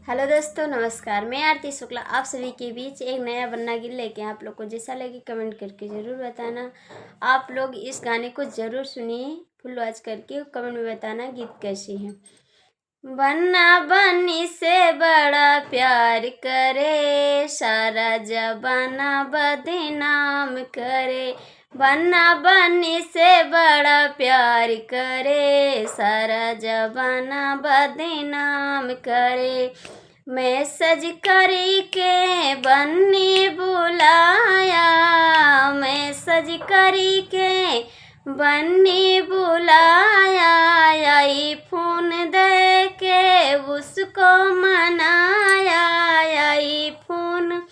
Hello दोस्तों, नमस्कार। मैं आरती शुक्ला आप सभी के बीच एक नया बन्ना गिल लेके आप लोग को जैसा लगे कमेंट करके ज़रूर बताना। आप लोग इस गाने को ज़रूर सुनिए, फुल वॉच करके कमेंट में बताना गीत कैसी है। बन्ना बन्नी से बड़ा प्यार करे, सारा जमाना बदनाम करे। बन्ना बन्नी से बड़ा प्यार करे, सारा जमाना बदनाम करे। मैसेज करी के बन्नी बुलाया, मैसेज करी के बन्नी बुलाया। आई फोन दे के उसको मनाया, आई फोन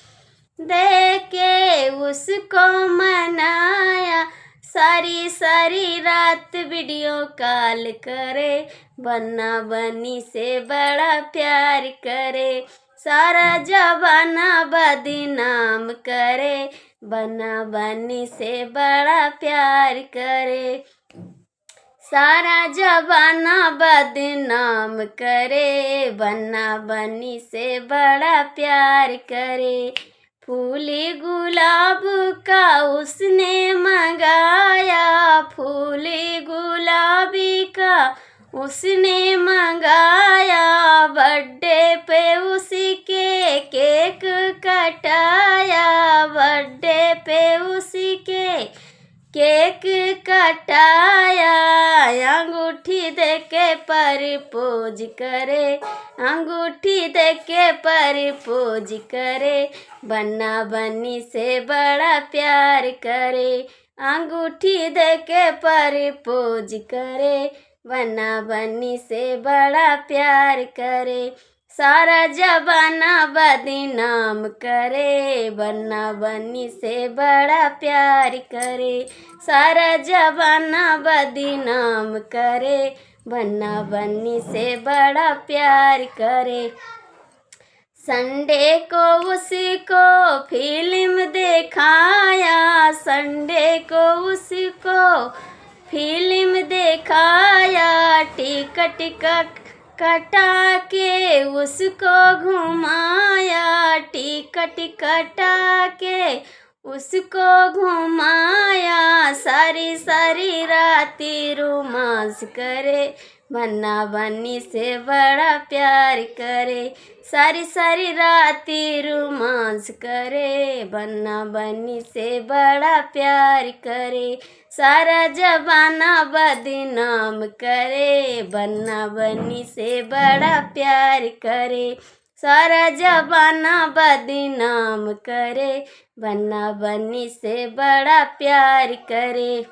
दे के उसको मनाया। सारी सारी रात वीडियो कॉल करे, बन्ना बन्नी से बड़ा प्यार करे। सारा जमाना बदनाम करे, बन्ना बन्नी से बड़ा प्यार करे। सारा जमाना बदनाम करे, बन्ना बन्नी से बड़ा प्यार करे। फूली गुलाब का उसने मंगाया, फूली गुलाबी का उसने मंगाया। बर्थडे पे उसी के केक कटाया, बर्थडे पे उसी के केक कटाया। अंगूठी दे के प्रपोज करे, अंगूठी दे के प्रपोज करे। बन्ना बन्नी से बड़ा प्यार करे, अंगूठी दे के प्रपोज करे। बन्ना बन्नी से बड़ा प्यार करे। सारा जमाना बदनाम करे, बन्ना बन्नी से बड़ा प्यार करे। सारा जमाना बदनाम करे, बन्ना बन्नी से बड़ा प्यार करे। संडे को उसको फिल्म दिखाया, संडे को उसको फिल्म दिखाया। टिकट कटा के उसको घुमाया, टिकट कटा के उसको घुमाया। सारी सारी राती रोमांस करे, बन्ना बन्नी से बड़ा प्यार करे। सारी सारी राती रोमांस करे, बन्ना बन्नी से बड़ा प्यार करे। सारा जमाना बदनाम करे, बन्ना बन्नी से बड़ा प्यार करे। सारा जमाना बदनाम करे, बन्ना बन्नी से बड़ा प्यार करे।